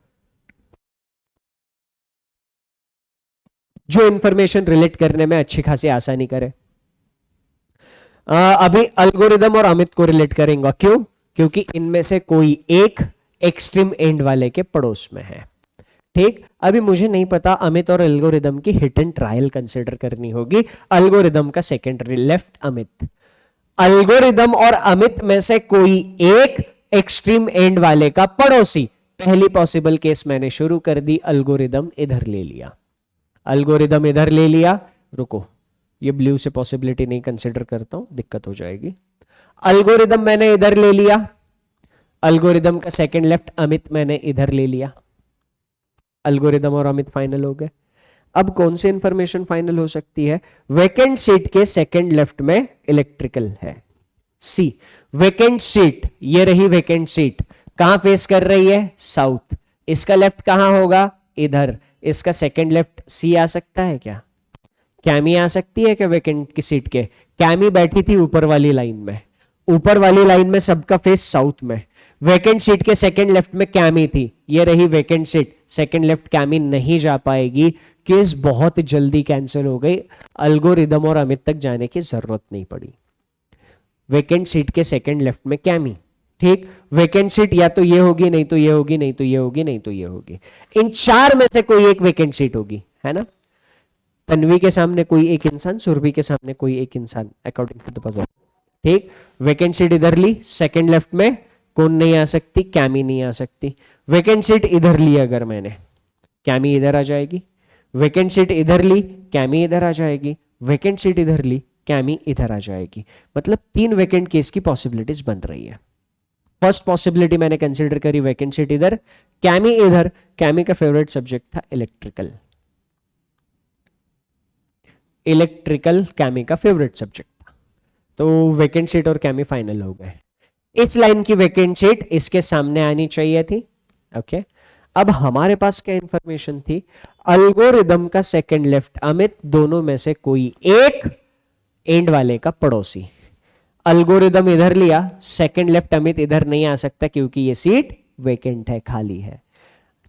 जो इंफॉर्मेशन रिलेट करने में अच्छी खासी आसानी करे। अभी अल्गोरिदम और अमित को रिलेट करेंगे। क्यों? क्योंकि इनमें से कोई एक एक्सट्रीम एंड वाले के पड़ोस में है। ठीक, अभी मुझे नहीं पता अमित और एल्गोरिदम की हिट एंड ट्रायल कंसिडर करनी होगी। अल्गोरिदम का सेकेंडरी लेफ्ट अमित। अल्गोरिदम और अमित में से कोई एक एक्सट्रीम एंड वाले का पड़ोसी। पहली पॉसिबल केस मैंने शुरू कर दी, अल्गोरिदम इधर ले लिया। अल्गोरिदम इधर ले लिया। रुको, ये ब्लू से पॉसिबिलिटी नहीं कंसिडर करता हूं, दिक्कत हो जाएगी। अल्गोरिदम मैंने इधर ले लिया। अल्गोरिदम का सेकंड लेफ्ट अमित मैंने इधर ले लिया। अल्गोरिदम और अमित फाइनल हो गए। अब कौन सी इंफॉर्मेशन फाइनल हो सकती है? वैकेंट सीट के सेकंड लेफ्ट में इलेक्ट्रिकल है। सी, वैकेंट सीट, ये रही वैकेंट सीट, कहां फेस कर रही है? साउथ। इसका लेफ्ट कहां होगा? इधर। इसका सेकंड लेफ्ट सी आ सकता है क्या? कैमी आ सकती है क्या वैकेंट की सीट के? कैमी बैठी थी ऊपर वाली लाइन में। ऊपर वाली लाइन में सबका फेस साउथ में। वैकेंट सीट के सेकंड लेफ्ट में कैमी थी। ये रही vacant seat, second left chemo नहीं जा पाएगी। केस बहुत जल्दी कैंसिल हो गई। अल्गोरिदम और अमित तक जाने की जरूरत नहीं पड़ी। वैकेंट सीट के सेकंड लेफ्ट में कैमी। ठीक, वैकेंट सीट या तो ये होगी, नहीं तो ये होगी, नहीं तो ये होगी, नहीं तो ये होगी। इन चार में से कोई एक वैकेंट सीट होगी, है ना? तन्वी के सामने कोई एक इंसान, सुरभि के सामने कोई एक इंसान, अकॉर्डिंग टू द पजल। ठीक, वैकेंट सीट इधर ली, सेकंड लेफ्ट में कौन नहीं आ सकती? कैमी नहीं आ सकती। वैकेंट सीट इधर ली अगर मैंने, कैमी इधर आ जाएगी। वैकेंट सीट इधर ली, कैमी इधर आ जाएगी। वैकेंट सीट इधर ली, कैमी इधर आ जाएगी। मतलब तीन वैकेंट केस की पॉसिबिलिटीज बन रही है। फर्स्ट पॉसिबिलिटी मैंने कंसिडर करी वैकेंट सीट इधर, कैमी इधर। कैमी का फेवरेट सब्जेक्ट था इलेक्ट्रिकल, इलेक्ट्रिकल कैमी का फेवरेट सब्जेक्ट था, तो वैकेंट सीट और कैमी फाइनल हो गए। इस लाइन की वैकेंट सीट इसके सामने आनी चाहिए थी। ओके, अब हमारे पास क्या इंफॉर्मेशन थी, अल्गोरिदम का सेकंड लेफ्ट अमित दोनों में से कोई एक एंड वाले का पड़ोसी। अल्गोरिदम इधर लिया, सेकंड लेफ्ट अमित इधर नहीं आ सकता क्योंकि ये सीट वेकेंट है, खाली है।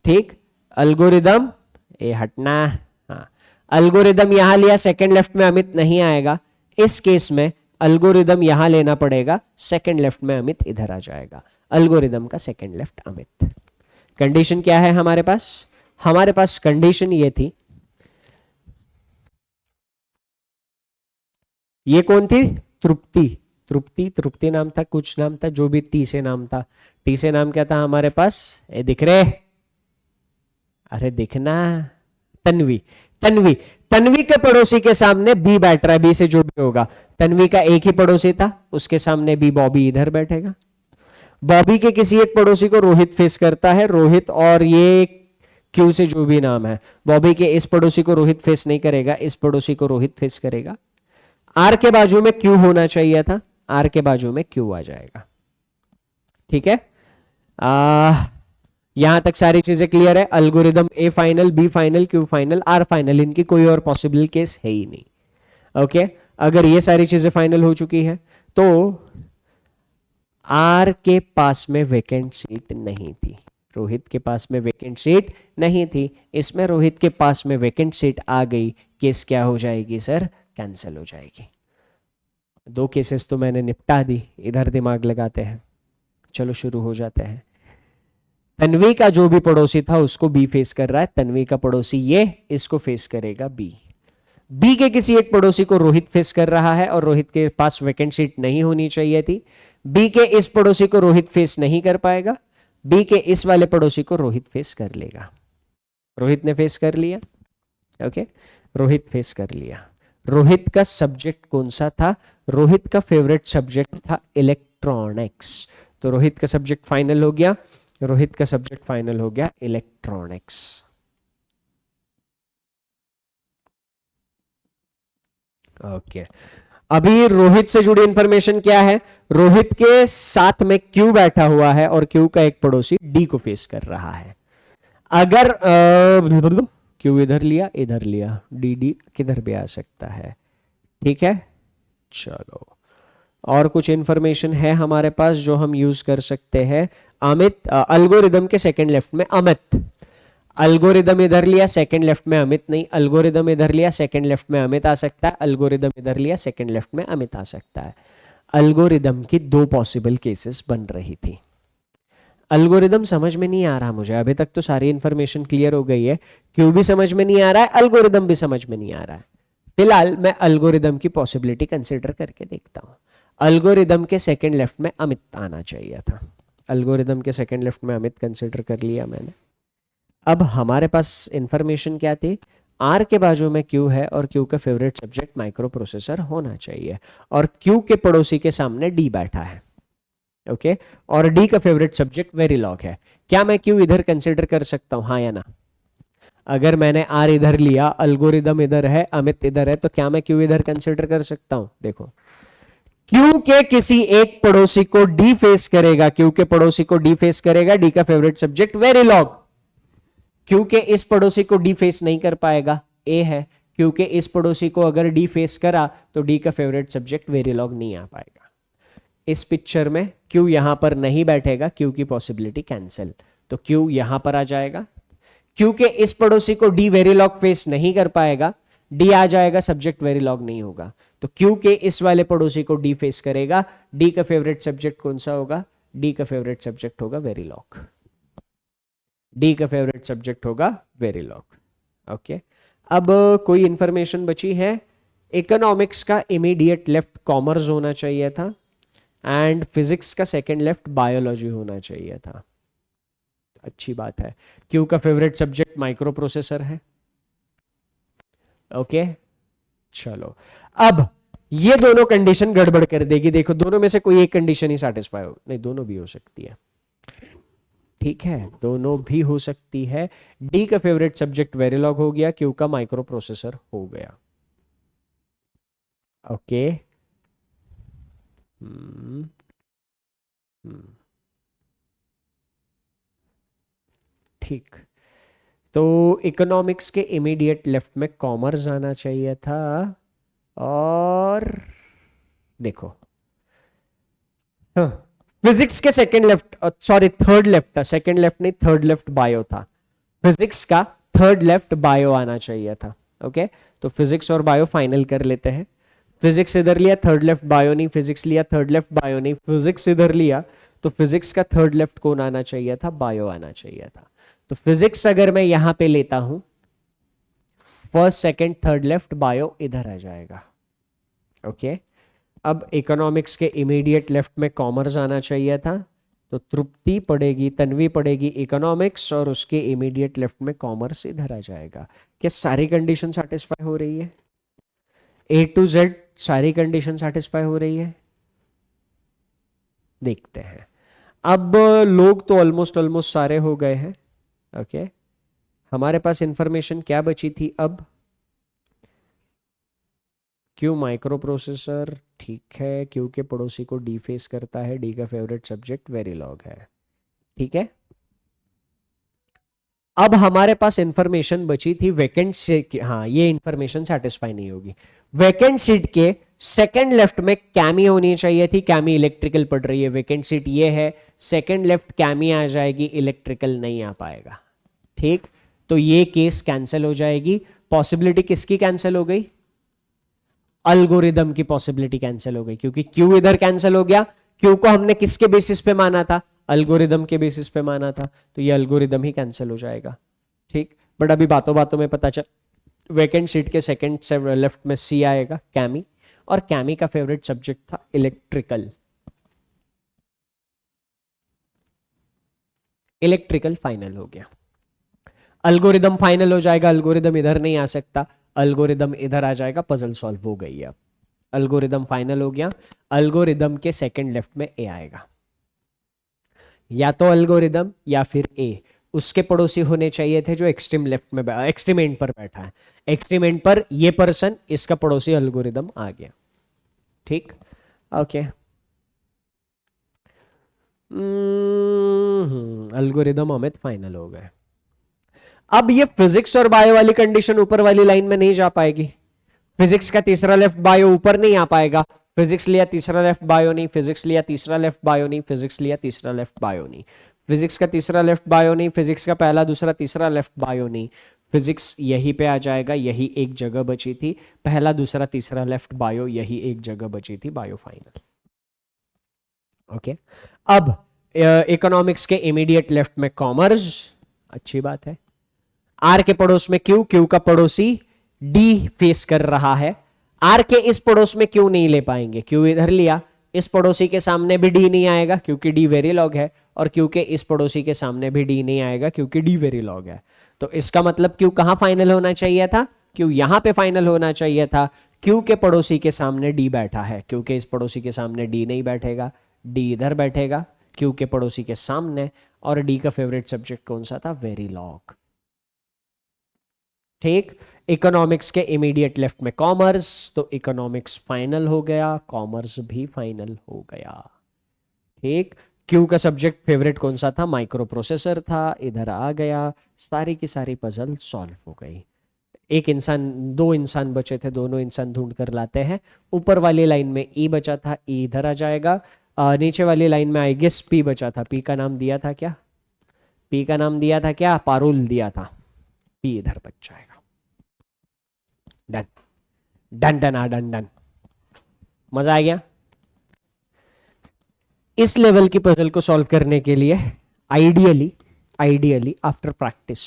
ठीक, अल्गोरिदम ये हटना, हाँ, अल्गोरिदम यहां लिया, सेकंड लेफ्ट में अमित नहीं आएगा। इस केस में अल्गोरिदम यहां लेना पड़ेगा, सेकंड लेफ्ट में अमित इधर आ जाएगा। अल्गोरिदम का सेकंड लेफ्ट अमित। कंडीशन क्या है हमारे पास, हमारे पास कंडीशन ये थी, ये कौन थी, तृप्ति, तृप्ति, तृप्ति नाम था, कुछ नाम था, जो भी टी से नाम था। टी से नाम क्या था हमारे पास, ये दिख रहे, अरे दिखना, तन्वी। तन्वी, तन्वी के पड़ोसी के सामने बी बैठ रहा है, बी से जो भी होगा, तन्वी का एक ही पड़ोसी था, उसके सामने बी, बॉबी इधर बैठेगा। बॉबी के किसी एक पड़ोसी को रोहित फेस करता है, रोहित और ये क्यू से जो भी नाम है, बॉबी के इस पड़ोसी को रोहित फेस नहीं करेगा, इस पड़ोसी को रोहित फेस करेगा। आर के बाजू में क्यू होना चाहिए था, आर के बाजू में क्यू आ जाएगा। ठीक है, यहां तक सारी चीजें क्लियर है। Algorithm A final, B final, Q final, R final, इनकी कोई और पॉसिबल केस है ही नहीं। ओके, अगर ये सारी चीजें फाइनल हो चुकी है तो आर के पास में वेकेंट सीट नहीं थी, रोहित के पास में वेकेंट सीट नहीं थी, इसमें रोहित के पास में वेकेंट सीट आ गई, केस क्या हो जाएगी सर, कैंसिल हो जाएगी। दो केसेस तो मैंने निपटा दी, इधर दिमाग लगाते हैं। चलो शुरू हो जाते हैं। तन्वी का जो भी पड़ोसी था उसको बी फेस कर रहा है, तन्वी का पड़ोसी ये, इसको फेस करेगा बी। बी के किसी एक पड़ोसी को रोहित फेस कर रहा है और रोहित के पास वैकेंट सीट नहीं होनी चाहिए थी। बी के इस पड़ोसी को रोहित फेस नहीं कर पाएगा, बी के इस वाले पड़ोसी को रोहित फेस कर लेगा। रोहित ने फेस कर लिया, ओके, रोहित फेस कर लिया। रोहित का सब्जेक्ट कौन सा था, रोहित का फेवरेट सब्जेक्ट था इलेक्ट्रॉनिक्स, तो रोहित का सब्जेक्ट फाइनल हो गया, रोहित का सब्जेक्ट फाइनल हो गया इलेक्ट्रॉनिक्स। ओके, अभी रोहित से जुड़ी इंफॉर्मेशन क्या है, रोहित के साथ में क्यू बैठा हुआ है और क्यू का एक पड़ोसी डी को फेस कर रहा है। अगर क्यू इधर लिया, इधर लिया, डी डी किधर भी आ सकता है। ठीक है, चलो और कुछ इंफॉर्मेशन है हमारे पास जो हम यूज कर सकते हैं। अमित, अल्गोरिदम के सेकंड लेफ्ट में अमित, अल्गोरिदम इधर लिया, सेकंड लेफ्ट में अमित नहीं, अल्गोरिदम इधर लिया, सेकंड लेफ्ट में अमित आ सकता है, अल्गोरिदम इधर लिया, सेकंड लेफ्ट में अमित आ सकता है। अल्गोरिदम की दो पॉसिबल केसेस बन रही थी। अल्गोरिदम समझ में नहीं आ रहा मुझे, अभी तक तो सारी इंफॉर्मेशन क्लियर हो गई है, क्यों भी समझ में नहीं आ रहा है, अल्गोरिदम भी समझ में नहीं आ रहा है। फिलहाल मैं अल्गोरिदम की पॉसिबिलिटी कंसिडर करके देखता हूं। अल्गोरिदम के सेकंड लेफ्ट में अमित आना चाहिए था, अल्गोरिदम के सेकंड लेफ्ट में अमित कंसिडर कर लिया मैंने। अब हमारे पास इंफॉर्मेशन क्या थी, आर के बाजू में क्यू है और क्यू का फेवरेट सब्जेक्ट माइक्रो प्रोसेसर होना चाहिए, और क्यू के पड़ोसी के सामने डी बैठा है। ओके, और डी का फेवरेट सब्जेक्ट वेरीलॉग है। क्या मैं क्यू इधर कंसिडर कर सकता हूं, हाँ या ना? अगर मैंने आर इधर लिया, अल्गोरिदम इधर है, अमित इधर है, तो क्या मैं क्यू इधर कंसिडर कर सकता हूं? देखो, क्यू के किसी एक पड़ोसी को डी फेस करेगा, क्यू के पड़ोसी को डी फेस करेगा, डी का फेवरेट सब्जेक्ट वेरीलॉग। क्यू के इस पड़ोसी को डी फेस नहीं कर पाएगा, ए है, क्यू के इस पड़ोसी को अगर डी फेस करा तो डी का फेवरेट सब्जेक्ट वेरीलॉग नहीं आ पाएगा। इस पिक्चर में क्यू यहां पर नहीं बैठेगा, क्यू की पॉसिबिलिटी कैंसिल, तो क्यू यहां पर आ जाएगा। क्यू के इस पड़ोसी को डी वेरीलॉग फेस नहीं कर पाएगा, डी आ जाएगा, सब्जेक्ट वेरीलॉग नहीं होगा, तो क्यू के इस वाले पड़ोसी को डी फेस करेगा। डी का फेवरेट सब्जेक्ट कौन सा होगा? डी का फेवरेट सब्जेक्ट होगा वेरीलॉग, डी का फेवरेट सब्जेक्ट होगा वेरीलॉग। ओके, अब कोई इंफॉर्मेशन बची है? इकोनॉमिक्स का इमीडिएट लेफ्ट कॉमर्स होना चाहिए था, एंड फिजिक्स का सेकंड लेफ्ट बायोलॉजी होना चाहिए था। अच्छी बात है, क्यू का फेवरेट सब्जेक्ट माइक्रो प्रोसेसर है। ओके, चलो अब ये दोनों कंडीशन गड़बड़ कर देगी। देखो दोनों में से कोई एक कंडीशन ही सेटिस्फाई हो, नहीं दोनों भी हो सकती है, ठीक है, दोनों भी हो सकती है। डी का फेवरेट सब्जेक्ट वेरिलॉग हो गया, क्यू का माइक्रो प्रोसेसर हो गया। ओके हम्म ठीक। तो इकोनॉमिक्स के इमीडिएट लेफ्ट में कॉमर्स आना चाहिए था, और देखो हाँ, फिजिक्स के second left, sorry third left था, सेकंड लेफ्ट नहीं थर्ड लेफ्ट बायो था। फिजिक्स का थर्ड लेफ्ट बायो आना चाहिए था। ओके तो फिजिक्स और बायो फाइनल कर लेते हैं। फिजिक्स इधर लिया, थर्ड लेफ्ट बायो नहीं, फिजिक्स लिया, थर्ड लेफ्ट बायो नहीं, फिजिक्स इधर लिया, तो फिजिक्स का थर्ड लेफ्ट कौन आना चाहिए था? बायो आना चाहिए था। तो फिजिक्स अगर मैं यहां पे लेता हूं, first second third left bio इधर आ जाएगा। ओके अब इकोनॉमिक्स के इमीडिएट लेफ्ट में कॉमर्स आना चाहिए था, तो तृप्ति पड़ेगी, तन्वी पड़ेगी इकोनॉमिक्स, और उसके इमीडिएट लेफ्ट में कॉमर्स इधर आ जाएगा। क्या सारी कंडीशन सेटिस्फाई हो रही है? ए टू जेड सारी कंडीशन सेटिस्फाई हो रही है? देखते हैं। अब लोग तो ऑलमोस्ट ऑलमोस्ट सारे हो गए हैं। ओके हमारे पास इंफॉर्मेशन क्या बची थी अब? क्यू माइक्रो प्रोसेसर, ठीक है, क्यू के पड़ोसी को डी फेस करता है, डी का फेवरेट सब्जेक्ट वेरिलॉग है, ठीक है। अब हमारे पास इंफॉर्मेशन बची थी वैकेंट सीट, हाँ ये इंफॉर्मेशन सेटिस्फाई नहीं होगी। वैकेंट सीट के सेकंड लेफ्ट में कैमी होनी चाहिए थी, कैमी इलेक्ट्रिकल पड़ रही है, वैकेंट सीट ये है, सेकंड लेफ्ट कैमी आ जाएगी, इलेक्ट्रिकल नहीं आ पाएगा, ठीक। तो ये केस कैंसिल हो जाएगी। पॉसिबिलिटी किसकी कैंसिल हो गई? अल्गोरिदम की पॉसिबिलिटी कैंसिल हो गई, क्योंकि क्यू इधर कैंसिल हो गया। क्यू को हमने किसके बेसिस पे माना था? अल्गोरिदम के बेसिस पे माना था, तो ये अल्गोरिदम ही कैंसिल हो जाएगा, ठीक। बट अभी बातों बातों में पता चल, वैकेंट सीट के सेकंड से लेफ्ट में सी आएगा, कैमी, और कैमी का फेवरेट सब्जेक्ट था इलेक्ट्रिकल। इलेक्ट्रिकल फाइनल हो गया। अल्गोरिदम फाइनल हो जाएगा, अल्गोरिदम इधर नहीं आ सकता, अल्गोरिदम इधर आ जाएगा, पजल सॉल्व हो गई है। अल्गोरिदम फाइनल हो गया, अल्गोरिदम के सेकंड लेफ्ट में ए आएगा, या तो अल्गोरिदम या फिर ए। उसके पड़ोसी होने चाहिए थे जो एक्सट्रीम लेफ्ट में, एक्सट्रीम एंड पर बैठा है, एक्सट्रीम एंड पर ये पर्सन, इसका पड़ोसी अल्गोरिदम आ गया, ठीक। ओके अल्गोरिदम अमित फाइनल हो गए। अब ये फिजिक्स और बायो वाली कंडीशन ऊपर वाली लाइन में नहीं जा पाएगी। फिजिक्स का तीसरा लेफ्ट बायो ऊपर नहीं आ पाएगा, फिजिक्स लिया तीसरा लेफ्ट बायो नहीं, फिजिक्स लिया तीसरा लेफ्ट बायो नहीं, फिजिक्स लिया तीसरा लेफ्ट बायो नहीं, फिजिक्स का तीसरा लेफ्ट बायो नहीं, फिजिक्स का पहला दूसरा तीसरा लेफ्ट बायो नहीं, फिजिक्स यहीं पे आ जाएगा, यही एक जगह बची थी, पहला दूसरा तीसरा लेफ्ट बायो, यही एक जगह बची थी, बायो फाइनल। ओके अब इकोनॉमिक्स के इमीडिएट लेफ्ट में कॉमर्स, अच्छी बात है। आर के पड़ोस में क्यू, क्यू का पड़ोसी डी फेस कर रहा है, आर के इस पड़ोस में क्यू नहीं ले पाएंगे, क्यू इधर लिया, इस पड़ोसी के सामने भी डी नहीं आएगा क्योंकि डी वेरिलॉग है, और क्यू के इस पड़ोसी के सामने भी डी नहीं आएगा क्योंकि डी वेरिलॉग है। तो इसका मतलब क्यू कहां फाइनल होना चाहिए था? क्यू यहां पे फाइनल होना चाहिए था। क्यू के पड़ोसी के सामने डी बैठा है, क्यू के इस पड़ोसी के सामने डी नहीं बैठेगा, डी इधर बैठेगा क्यू के पड़ोसी के सामने, और डी का फेवरेट सब्जेक्ट कौन सा था? वेरिलॉग, ठीक। इकोनॉमिक्स के इमीडिएट लेफ्ट में कॉमर्स, तो इकोनॉमिक्स फाइनल हो गया, कॉमर्स भी फाइनल हो गया, ठीक। क्यू का सब्जेक्ट फेवरेट कौन सा था? माइक्रो प्रोसेसर था, इधर आ गया, सारी की सारी पजल सॉल्व हो गई। एक इंसान, दो इंसान बचे थे, दोनों इंसान ढूंढ कर लाते हैं। ऊपर वाली लाइन में ई बचा था, ई इधर आ जाएगा। नीचे वाली लाइन में आई गेस पी बचा था, पी का नाम दिया था क्या? पी का नाम दिया था क्या? पारुल दिया था, पी इधर बच जाएगा। Done done done done done, मजा आ गया। इस लेवल की पजल को सॉल्व करने के लिए आइडियली आफ्टर प्रैक्टिस,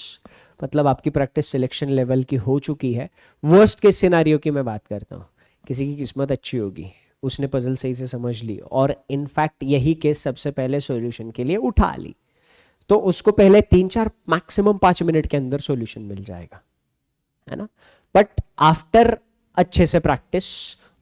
मतलब आपकी प्रैक्टिस सिलेक्शन लेवल की हो चुकी है। वर्स्ट केस सिनारियो की मैं बात करता हूँ, किसी की किस्मत अच्छी होगी, उसने पजल सही से समझ ली, और इनफैक्ट यही केस सबसे पहले सॉल्यूशन के लिए उठा ली, तो उसको पहले 3-4 मैक्सिमम 5 मिनट के अंदर सॉल्यूशन मिल जाएगा, है ना। बट आफ्टर अच्छे से प्रैक्टिस,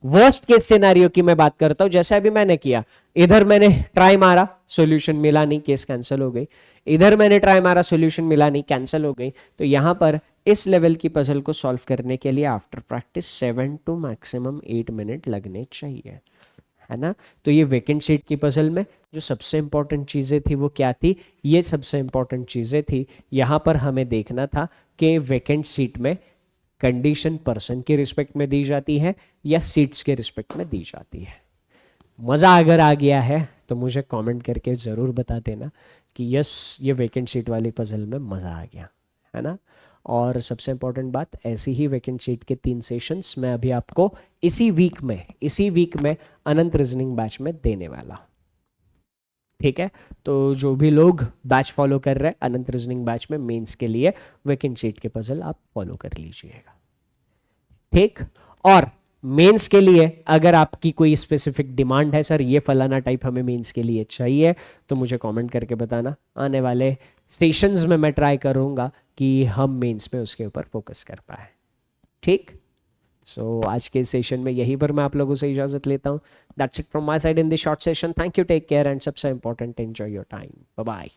वर्स्ट केस सिनेरियो की मैं बात करता हूं, जैसे अभी मैंने किया, इधर मैंने ट्राई मारा, सॉल्यूशन मिला नहीं, केस कैंसिल हो गई, इधर मैंने ट्राई मारा, सॉल्यूशन मिला नहीं, कैंसिल हो गई। तो यहां पर इस लेवल की पजल को सॉल्व करने के लिए after practice 7 to maximum 8 minute लगने चाहिए, है ना। तो ये वेकेंट सीट की पजल में जो सबसे इंपॉर्टेंट चीजें थी वो क्या थी, ये सबसे इंपॉर्टेंट चीजें थी। यहां पर हमें देखना था कि वेकेंट सीट में कंडीशन पर्सन के रिस्पेक्ट में दी जाती है या सीट्स के रिस्पेक्ट में दी जाती है। मज़ा अगर आ गया है तो मुझे कमेंट करके ज़रूर बता देना कि यस, ये वेकेंट सीट वाली पजल में मज़ा आ गया, है ना। और सबसे इंपॉर्टेंट बात, ऐसी ही वेकेंट सीट के 3 सेशंस मैं अभी आपको इसी वीक में अनंत रीजनिंग बैच में देने वाला हूं, ठीक है। तो जो भी लोग बैच फॉलो कर रहे हैं अनंत रीजनिंग बैच में, मेंस के लिए वेकेंट सीट के पजल आप फॉलो कर लीजिएगा, ठीक। और मेंस के लिए अगर आपकी कोई स्पेसिफिक डिमांड है, सर ये फलाना टाइप हमें मेंस के लिए चाहिए, तो मुझे कमेंट करके बताना। आने वाले सेशंस में मैं ट्राई करूंगा कि हम मेंस में उसके ऊपर फोकस कर पाए, ठीक। सो आज के सेशन में यहीं पर मैं आप लोगों से इजाजत लेता हूँ। That's it from my side in this short session. Thank you, take care and सबसे important, enjoy your time, bye bye.